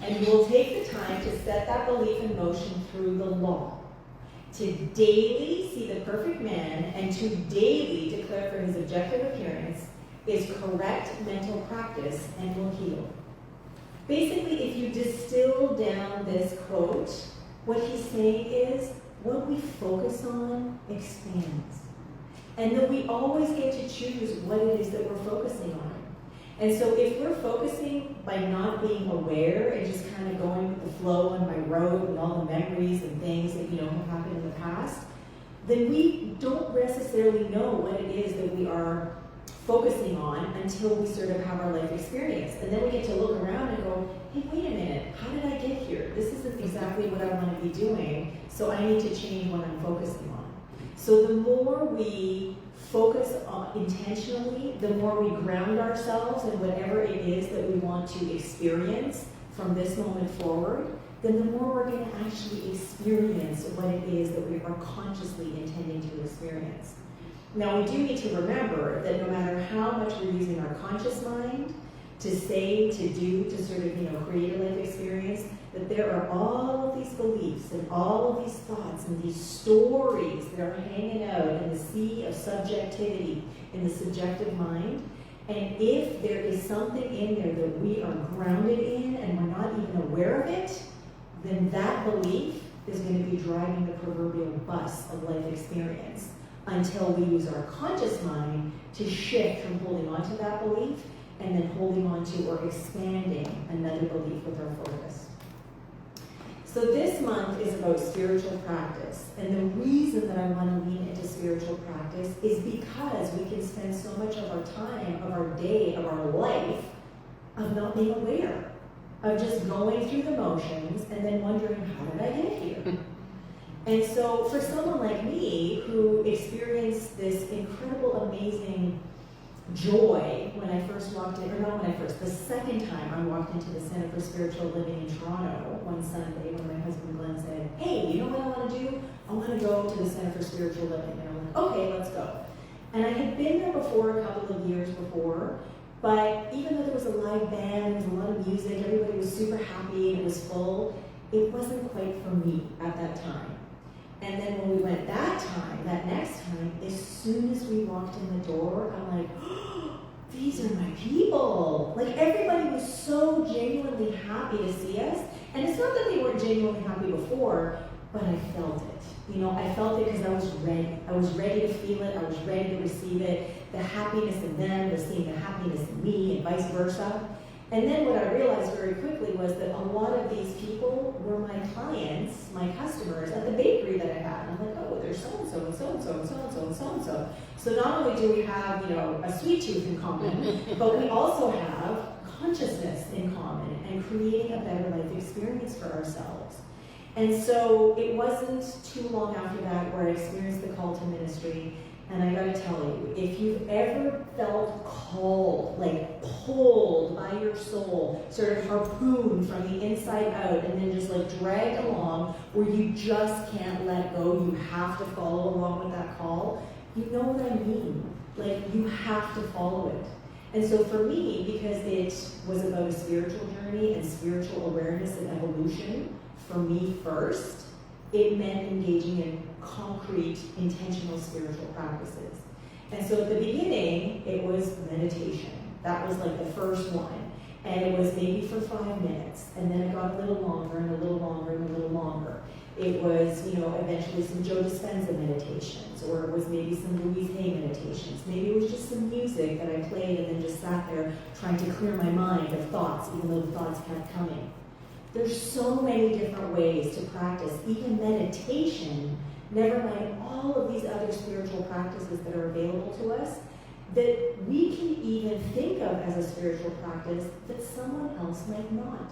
And you will take the time to set that belief in motion through the law. To daily see the perfect man and to daily declare for his objective appearance is correct mental practice and will heal. Basically, if you distill down this quote, what he's saying is, what we focus on expands. And that we always get to choose what it is that we're focusing on. And so if we're focusing by not being aware and just kind of going with the flow on my road and all the memories and things that have happened in the past, then we don't necessarily know what it is that we are focusing on until we sort of have our life experience. And then we get to look around and go, hey, wait a minute, how did I get here? This isn't exactly what I want to be doing, so I need to change what I'm focusing on. So the more we focus on intentionally, the more we ground ourselves in whatever it is that we want to experience from this moment forward, then the more we're going to actually experience what it is that we are consciously intending to experience. Now, we do need to remember that no matter how much we're using our conscious mind to say, to do, to sort of, create a life experience, that there are all of these beliefs and all of these thoughts and these stories that are hanging out in the sea of subjectivity, in the subjective mind. And if there is something in there that we are grounded in and we're not even aware of it, then that belief is going to be driving the proverbial bus of life experience until we use our conscious mind to shift from holding on to that belief and then holding on to or expanding another belief with our focus. So this month is about spiritual practice. And the reason that I want to lean into spiritual practice is because we can spend so much of our time, of our day, of our life, of not being aware, of just going through the motions and then wondering, how did I get here? And so for someone like me who experienced this incredible, amazing joy when I first walked in, or not when I first, the second time I walked into the Center for Spiritual Living in Toronto one Sunday when my husband Glenn said, hey, you know what I want to do? I want to go to the Center for Spiritual Living. And I'm like, okay, let's go. And I had been there before, a couple of years before, but even though there was a live band, there was a lot of music, everybody was super happy and it was full, it wasn't quite for me at that time. And then when we went that next time, as soon as we walked in the door, I'm like, oh, these are my people. Like, everybody was so genuinely happy to see us. And it's not that they weren't genuinely happy before, but I felt it. I felt it because I was ready. I was ready to feel it. I was ready to receive it. The happiness in them was seeing the happiness in me and vice versa. And then what I realized very quickly was that a lot of these people were my clients, my customers at the bakery that I had. And I'm like, oh, there's so-and-so and so-and-so and so-and-so and so-and-so. So not only do we have, a sweet tooth in common, but we also have consciousness in common and creating a better life experience for ourselves. And so it wasn't too long after that where I experienced the call to ministry. And I gotta tell you, if you've ever felt called, like pulled by your soul, sort of harpooned from the inside out and then just like dragged along where you just can't let go, you have to follow along with that call, you know what I mean. Like, you have to follow it. And so for me, because it was about a spiritual journey and spiritual awareness and evolution, for me first, it meant engaging in concrete, intentional spiritual practices. And so at the beginning, it was meditation. That was like the first one. And it was maybe for 5 minutes. And then it got a little longer and a little longer and a little longer. It was, eventually some Joe Dispenza meditations, or it was maybe some Louise Hay meditations. Maybe it was just some music that I played and then just sat there trying to clear my mind of thoughts, even though the thoughts kept coming. There's so many different ways to practice, even meditation, never mind all of these other spiritual practices that are available to us, that we can even think of as a spiritual practice that someone else might not.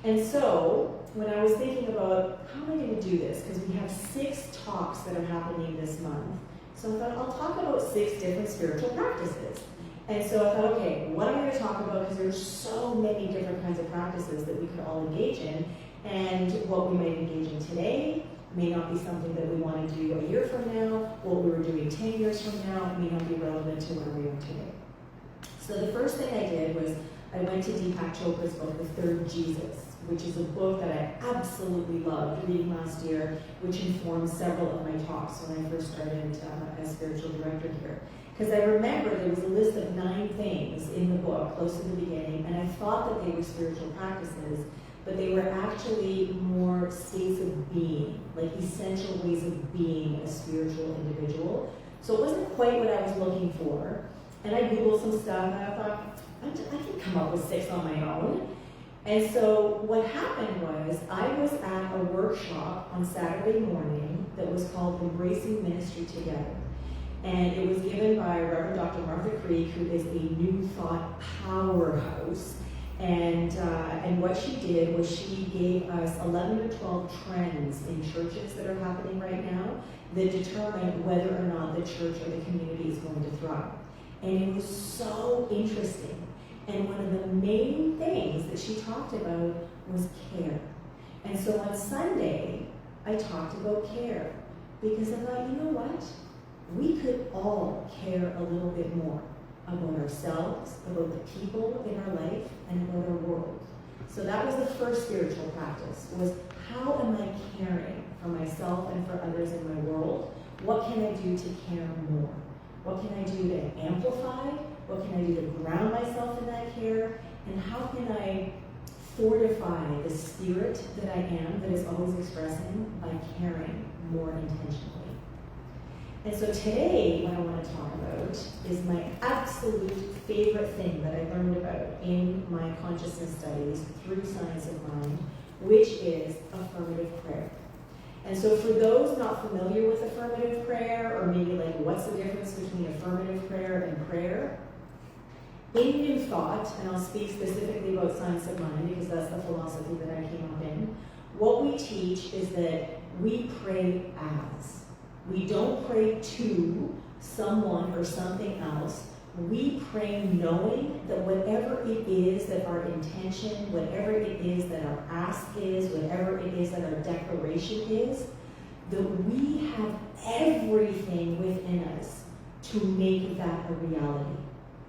And so, when I was thinking about how am I going to do this, because we have 6 talks that are happening this month, so I thought I'll talk about 6 different spiritual practices. And so I thought, okay, what am I going to talk about? Because there's so many different kinds of practices that we could all engage in. And what we might engage in today may not be something that we want to do a year from now. What we were doing 10 years from now may not be relevant to where we are today. So the first thing I did was I went to Deepak Chopra's book, The Third Jesus, which is a book that I absolutely loved reading last year, which informed several of my talks when I first started as spiritual director here. Because I remember there was a list of 9 things in the book close to the beginning, and I thought that they were spiritual practices, but they were actually more states of being, like essential ways of being a spiritual individual. So it wasn't quite what I was looking for. And I Googled some stuff, and I thought, I can come up with 6 on my own. And so what happened was, I was at a workshop on Saturday morning that was called Embracing Ministry Together. And it was given by Reverend Dr. Martha Creek, who is a New Thought powerhouse. And what she did was she gave us 11 to 12 trends in churches that are happening right now that determine whether or not the church or the community is going to thrive. And it was so interesting. And one of the main things that she talked about was care. And so on Sunday, I talked about care because I thought, you know what? We could all care a little bit more about ourselves, about the people in our life, and about our world. So that was the first spiritual practice, was how am I caring for myself and for others in my world? What can I do to care more? What can I do to amplify? What can I do to ground myself in that care? And how can I fortify the spirit that I am, that is always expressing, by caring more intentionally? And so today, what I want to talk about is my absolute favorite thing that I learned about in my consciousness studies through Science of Mind, which is affirmative prayer. And so for those not familiar with affirmative prayer, or maybe like what's the difference between affirmative prayer and prayer, in New Thought, and I'll speak specifically about Science of Mind because that's the philosophy that I came up in, what we teach is that we pray as. We don't pray to someone or something else. We pray knowing that whatever it is that our intention, whatever it is that our ask is, whatever it is that our declaration is, that we have everything within us to make that a reality.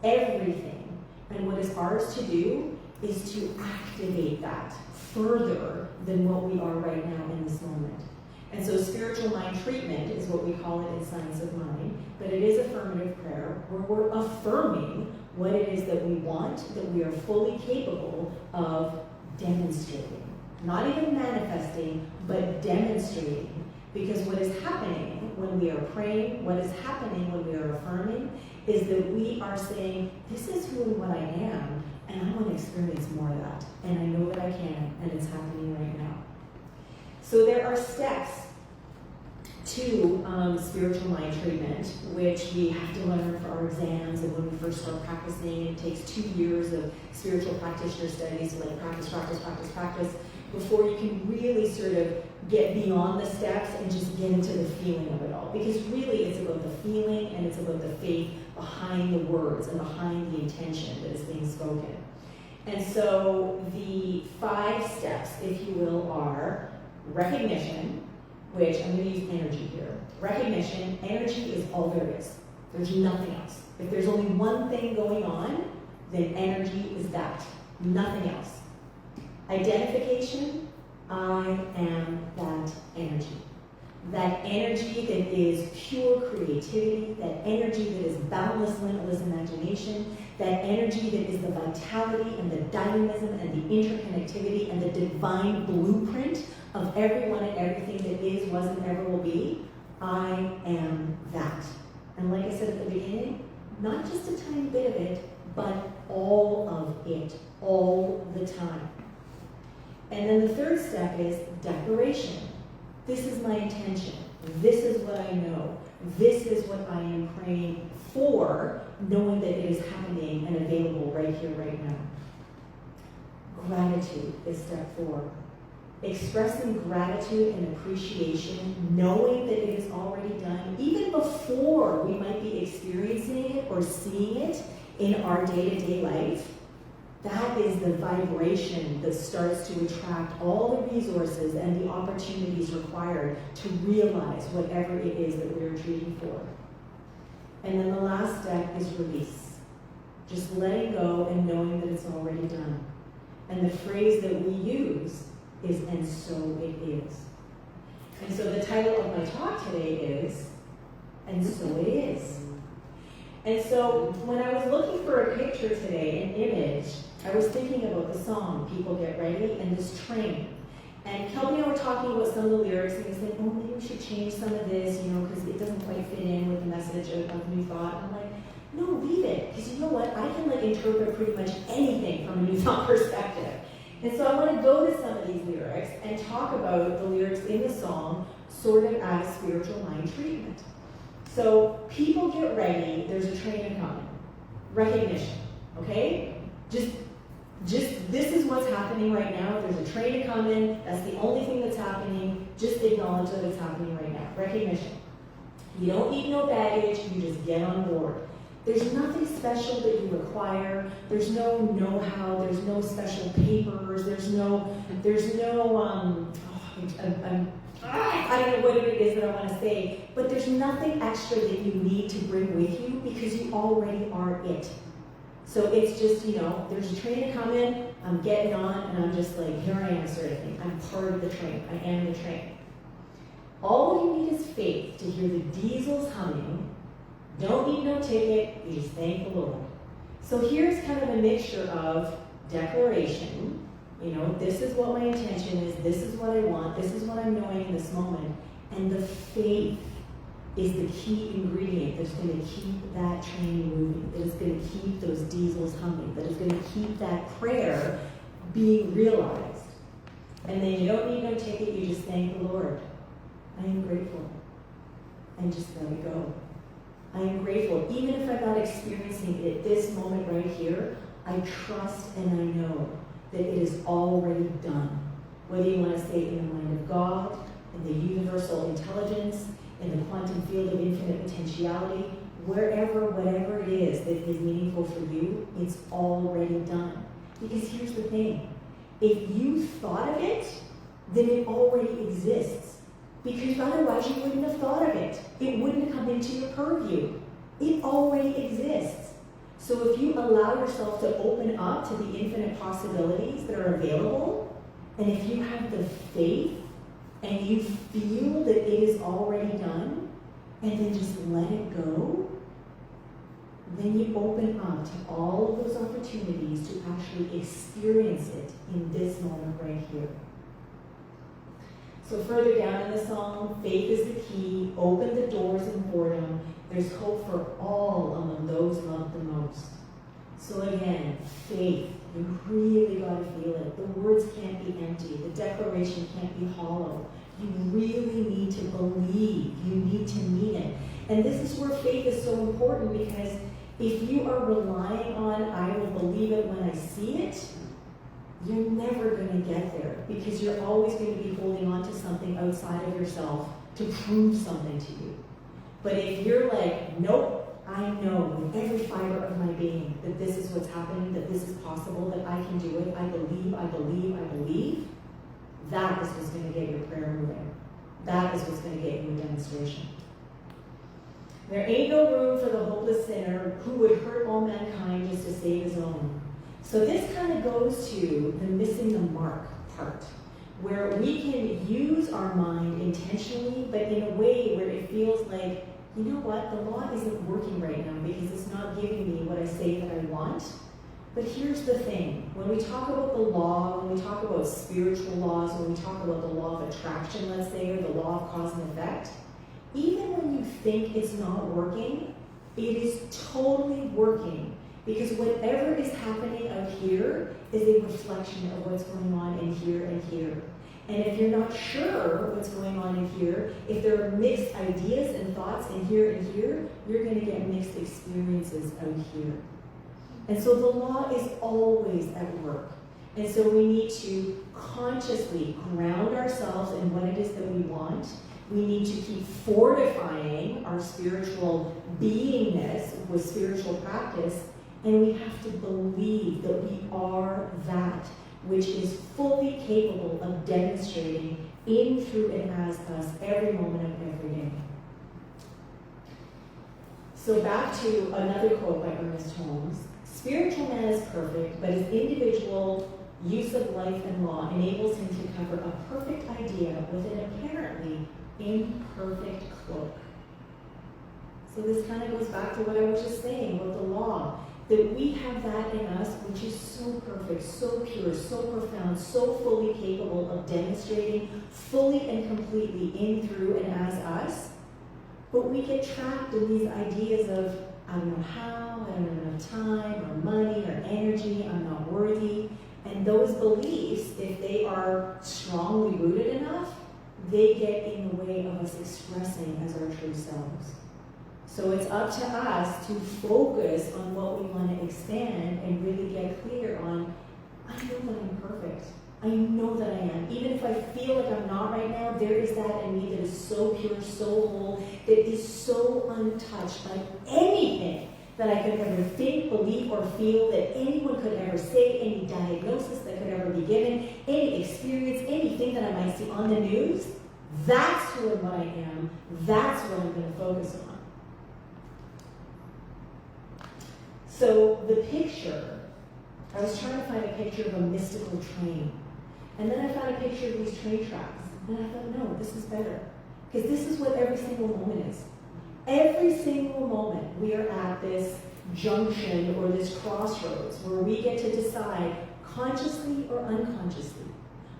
Everything. And what is ours to do is to activate that further than what we are right now in this moment. And so spiritual mind treatment is what we call it in Science of Mind, but it is affirmative prayer where we're affirming what it is that we want, that we are fully capable of demonstrating. Not even manifesting, but demonstrating. Because what is happening when we are praying, what is happening when we are affirming, is that we are saying, this is who and what I am, and I want to experience more of that. And I know that I can, and it's happening right now. So there are steps to spiritual mind treatment, which we have to learn for our exams, and when we first start practicing, it takes 2 years of spiritual practitioner studies, like practice, before you can really sort of get beyond the steps and just get into the feeling of it all. Because really it's about the feeling and it's about the faith behind the words and behind the intention that is being spoken. And so the 5 steps, if you will, are recognition, which I'm going to use energy here. Recognition, energy is all there is. There's nothing else. If there's only one thing going on, then energy is that, nothing else. Identification, I am that energy. That energy that is pure creativity, that energy that is boundless, limitless imagination, that energy that is the vitality and the dynamism and the interconnectivity and the divine blueprint of everyone and everything that is, was, and ever will be. I am that. And like I said at the beginning, not just a tiny bit of it, but all of it, all the time. And then the third step is declaration. This is my intention. This is what I know. This is what I am praying for, knowing that it is happening and available right here, right now. Gratitude is step 4. Expressing gratitude and appreciation, knowing that it is already done, even before we might be experiencing it or seeing it in our day-to-day life. That is the vibration that starts to attract all the resources and the opportunities required to realize whatever it is that we're treating for. And then the last step is release. Just letting go and knowing that it's already done. And the phrase that we use is, and so it is. And so the title of my talk today is, and so it is. And so when I was looking for a picture today, an image, I was thinking about the song, People Get Ready, and this train. And Kelby and I were talking about some of the lyrics, and he said, oh, maybe we should change some of this, because it doesn't quite fit in with the message of New Thought. And I'm like, no, leave it, because you know what? I can interpret pretty much anything from a New Thought perspective. And so I want to go to some of these lyrics and talk about the lyrics in the song sort of as spiritual mind treatment. So, people get ready, there's a train coming. Recognition, okay? Just this is what's happening right now. There's a train coming, that's the only thing that's happening. Just acknowledge that it's happening right now. Recognition. You don't need no baggage, you just get on board. There's nothing special that you require. There's no know-how. There's no special papers. There's no I don't know what it is that I want to say, but there's nothing extra that you need to bring with you because you already are it. So it's just, there's a train to come in, I'm getting on, and I'm just like, here I am sort of thing. I'm part of the train. I am the train. All you need is faith to hear the diesels humming. Don't need no ticket, you just thank the Lord. So here's kind of a mixture of declaration, this is what my intention is, this is what I want, this is what I'm knowing in this moment, and the faith is the key ingredient that's going to keep that train moving, that is going to keep those diesels humming, that is going to keep that prayer being realized. And then you don't need no ticket, you just thank the Lord. I am grateful. And just let it go. I am grateful. Even if I'm not experiencing it at this moment right here, I trust and I know that it is already done. Whether you want to say in the mind of God, in the universal intelligence, in the quantum field of infinite potentiality, wherever, whatever it is that is meaningful for you, it's already done. Because here's the thing. If you thought of it, then it already exists. Because otherwise you wouldn't have thought of it. It wouldn't have come into your purview. It already exists. So if you allow yourself to open up to the infinite possibilities that are available, and if you have the faith, and you feel that it is already done, and then just let it go, then you open up to all of those opportunities to actually experience it in this moment right here. So further down in the song, faith is the key, open the doors in boredom, there's hope for all among those loved the most. So again, faith, you really got to feel it. The words can't be empty, the declaration can't be hollow. You really need to believe, you need to mean it. And this is where faith is so important, because if you are relying on, I will believe it when I see it, you're never going to get there, because you're always going to be holding on to something outside of yourself to prove something to you. But if you're like, nope, I know with every fiber of my being that this is what's happening, that this is possible, that I can do it, I believe, I believe, I believe, that is what's going to get your prayer moving. That is what's going to get you a demonstration. There ain't no room for the hopeless sinner who would hurt all mankind just to save his own. So this kind of goes to the missing the mark part, where we can use our mind intentionally, but in a way where it feels like, you know what, the law isn't working right now because it's not giving me what I say that I want. But here's the thing, when we talk about the law, when we talk about spiritual laws, when we talk about the law of attraction, let's say, or the law of cause and effect, even when you think it's not working, it is totally working. Because whatever is happening out here is a reflection of what's going on in here and here. And if you're not sure what's going on in here, if there are mixed ideas and thoughts in here and here, you're going to get mixed experiences out here. And so the law is always at work. And so we need to consciously ground ourselves in what it is that we want. We need to keep fortifying our spiritual beingness with spiritual practice. And we have to believe that we are that which is fully capable of demonstrating in, through, and as us every moment of every day. So back to another quote by Ernest Holmes. Spiritual man is perfect, but his individual use of life and law enables him to cover a perfect idea with an apparently imperfect cloak. So this kind of goes back to what I was just saying about the law, that we have that in us which is so perfect, so pure, so profound, so fully capable of demonstrating fully and completely in, through, and as us. But we get trapped in these ideas of, I don't know how, I don't have enough time, or money, or energy, I'm not worthy. And those beliefs, if they are strongly rooted enough, they get in the way of us expressing as our true selves. So it's up to us to focus on what we want to expand and really get clear on, I know that I'm perfect. I know that I am. Even if I feel like I'm not right now, there is that in me that is so pure, so whole, that is so untouched by anything that I could ever think, believe, or feel that anyone could ever say, any diagnosis that could ever be given, any experience, anything that I might see on the news. That's who and what I am. That's what I'm going to focus on. So the picture, I was trying to find a picture of a mystical train. And then I found a picture of these train tracks. And I thought, no, this is better. Because this is what every single moment is. Every single moment we are at this junction or this crossroads where we get to decide consciously or unconsciously,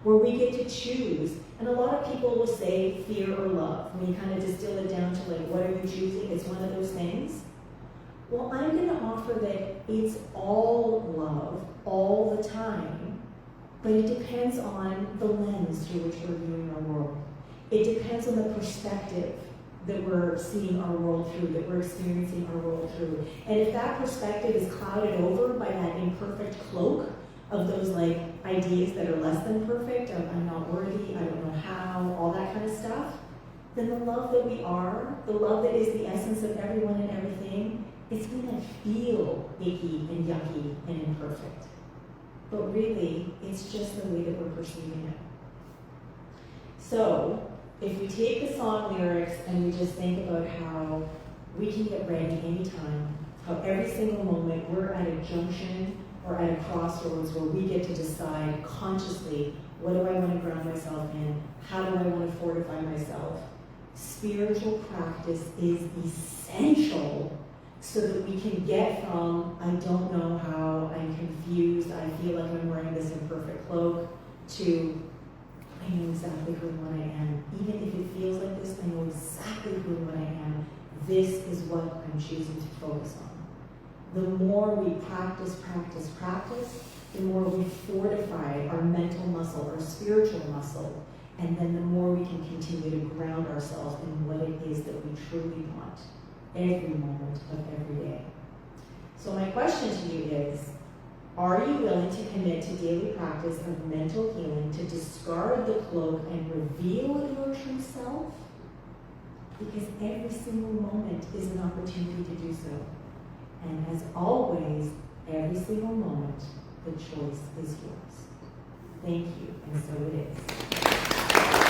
where we get to choose. And a lot of people will say fear or love. When you kind of distill it down to like, what are you choosing? It's one of those things. Well, I'm going to offer that it's all love, all the time, but it depends on the lens through which we're viewing our world. It depends on the perspective that we're seeing our world through, that we're experiencing our world through. And if that perspective is clouded over by that imperfect cloak of those like ideas that are less than perfect, of I'm not worthy, I don't know how, all that kind of stuff, then the love that we are, the love that is the essence of everyone and everything, it's going to feel icky and yucky and imperfect. But really, it's just the way that we're perceiving it. So, if we take the song lyrics and we just think about how we can get ready anytime, how every single moment we're at a junction or at a crossroads where we get to decide consciously, what do I want to ground myself in? How do I want to fortify myself? Spiritual practice is essential so that we can get from, I don't know how, I'm confused, I feel like I'm wearing this imperfect cloak, to, I know exactly who and what I am. Even if it feels like this, I know exactly who and what I am. This is what I'm choosing to focus on. The more we practice, the more we fortify our mental muscle, our spiritual muscle, and then the more we can continue to ground ourselves in what it is that we truly want every moment of every day. So my question to you is, are you willing to commit to daily practice of mental healing to discard the cloak and reveal your true self? Because every single moment is an opportunity to do so. And as always, every single moment, the choice is yours. Thank you, and so it is.